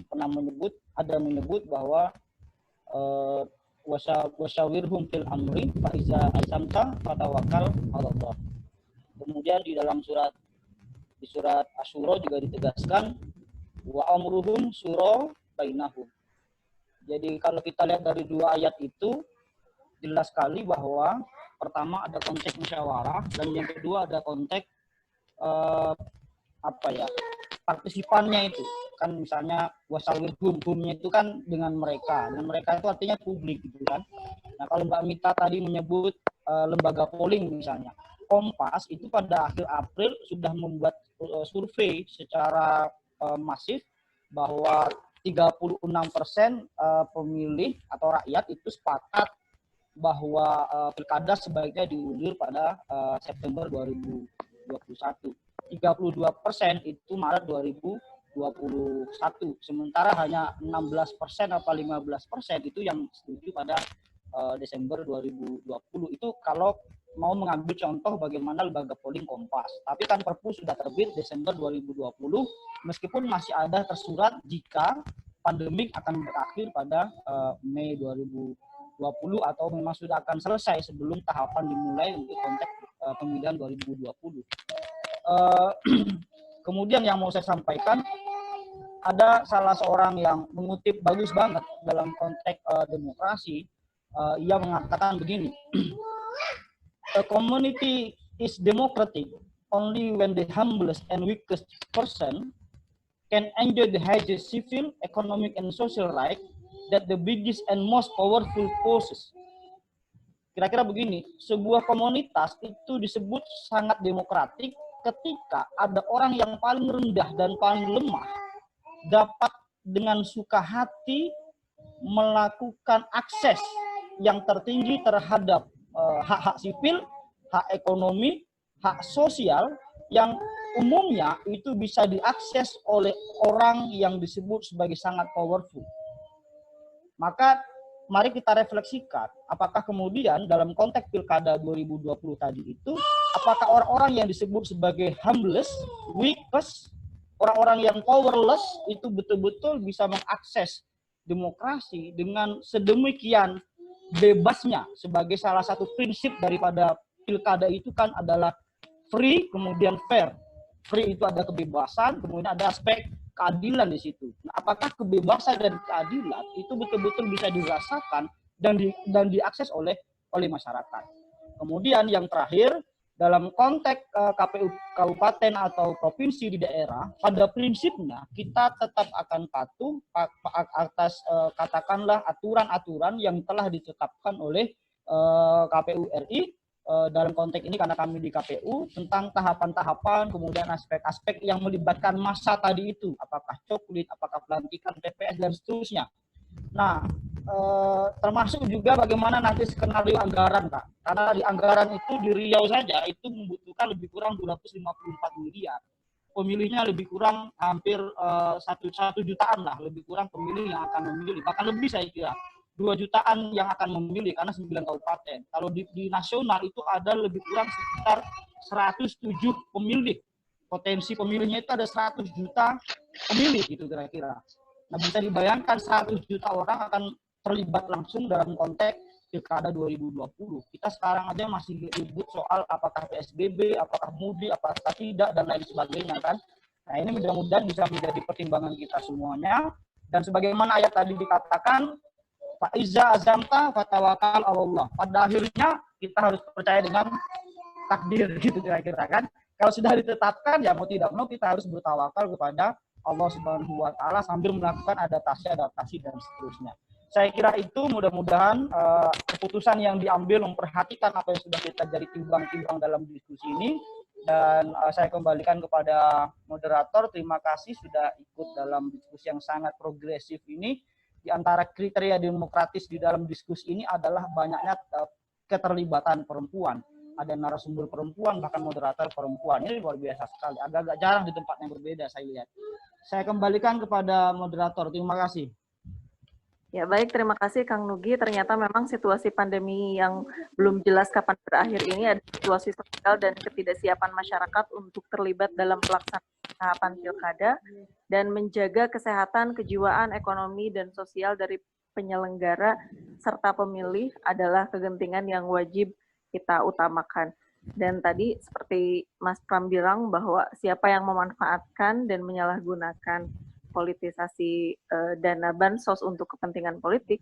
pernah menyebut bahwa wasyawirhum fil amri fa iza azamta fatawakkal 'alallah. Kemudian di surat Asy-Syura juga ditegaskan wa amruhum syura bainahum. Jadi kalau kita lihat dari dua ayat itu jelas sekali bahwa pertama ada konteks musyawarah dan yang kedua ada konteks partisipannya itu kan, misalnya wasyawirhum itu kan dengan mereka, dan mereka itu artinya publik gitu kan. Nah kalau Mbak Mita tadi menyebut lembaga polling misalnya, Kompas itu pada akhir April sudah membuat survei secara masif bahwa 36% pemilih atau rakyat itu sepakat bahwa pilkada sebaiknya diundur pada September 2021. 32% itu Maret 2021. Sementara hanya 16% atau 15% itu yang setuju pada Desember 2020. Itu kalau mau mengambil contoh bagaimana lembaga polling Kompas. Tapi kan Perpu sudah terbit Desember 2020, meskipun masih ada tersurat jika pandemik akan berakhir pada Mei 2020 atau memang sudah akan selesai sebelum tahapan dimulai untuk konteks pemilihan 2020. Kemudian yang mau saya sampaikan, ada salah seorang yang mengutip bagus banget dalam konteks demokrasi. Ia mengatakan begini, a community is democratic only when the humblest and weakest person can enjoy the highest civil, economic, and social right that the biggest and most powerful possess. Kira-kira begini, sebuah komunitas itu disebut sangat demokratik ketika ada orang yang paling rendah dan paling lemah dapat dengan suka hati melakukan akses yang tertinggi terhadap hak-hak sipil, hak ekonomi, hak sosial yang umumnya itu bisa diakses oleh orang yang disebut sebagai sangat powerful. Maka mari kita refleksikan, apakah kemudian dalam konteks pilkada 2020 tadi itu, apakah orang-orang yang disebut sebagai humblest, weakest, orang-orang yang powerless itu betul-betul bisa mengakses demokrasi dengan sedemikian bebasnya. Sebagai salah satu prinsip daripada pilkada itu kan adalah free, kemudian fair. Free itu ada kebebasan, kemudian ada aspek keadilan di situ. Nah, apakah kebebasan dan keadilan itu betul-betul bisa dirasakan dan diakses oleh masyarakat? Kemudian yang terakhir, dalam konteks KPU kabupaten atau provinsi di daerah, pada prinsipnya kita tetap akan patuh atas katakanlah aturan-aturan yang telah ditetapkan oleh KPU RI. Dalam konteks ini karena kami di KPU, tentang tahapan-tahapan, kemudian aspek-aspek yang melibatkan massa tadi itu, apakah coklit, apakah pelantikan TPS dan seterusnya. Nah, termasuk juga bagaimana nanti skenario anggaran, Kak. Karena di anggaran itu di Riau saja itu membutuhkan lebih kurang 254 miliar. Pemilihnya lebih kurang hampir 1 jutaan lah, lebih kurang pemilih yang akan memilih, bahkan lebih saya kira. 2 jutaan yang akan memilih karena 9 kabupaten. Kalau di nasional itu ada lebih kurang sekitar 107 pemilih. Potensi pemilihnya itu ada 100 juta pemilih gitu kira-kira. Nah, bisa dibayangkan 100 juta orang akan terlibat langsung dalam konteks pilkada 2020. Kita sekarang aja masih ribut soal apakah PSBB, apakah mudik, apakah tidak, dan lain sebagainya kan. Nah, ini mudah-mudahan bisa menjadi pertimbangan kita semuanya. Dan sebagaimana ayat tadi dikatakan, Fa'iza azamta fatawakal Allah. Pada akhirnya kita harus percaya dengan takdir gitu kira-kira kan. Kalau sudah ditetapkan ya mau tidak mau kita harus bertawakal kepada Allah Subhanahu wa taala sambil melakukan adaptasi dan seterusnya. Saya kira itu mudah-mudahan keputusan yang diambil memperhatikan apa yang sudah kita jadi timbang-timbang dalam diskusi ini. Dan saya kembalikan kepada moderator. Terima kasih sudah ikut dalam diskusi yang sangat progresif ini. Di antara kriteria demokratis di dalam diskusi ini adalah banyaknya keterlibatan perempuan. Ada narasumber perempuan, bahkan moderator perempuan. Ini luar biasa sekali. Agak-agak jarang di tempat yang berbeda saya lihat. Saya kembalikan kepada moderator. Terima kasih. Ya baik, terima kasih Kang Nugi. Ternyata memang situasi pandemi yang belum jelas kapan berakhir ini ada situasi sosial dan ketidaksiapan masyarakat untuk terlibat dalam pelaksanaan tahapan pilkada dan menjaga kesehatan, kejiwaan, ekonomi, dan sosial dari penyelenggara serta pemilih adalah kegentingan yang wajib kita utamakan. Dan tadi seperti Mas Pram bilang bahwa siapa yang memanfaatkan dan menyalahgunakan politisasi dana bansos untuk kepentingan politik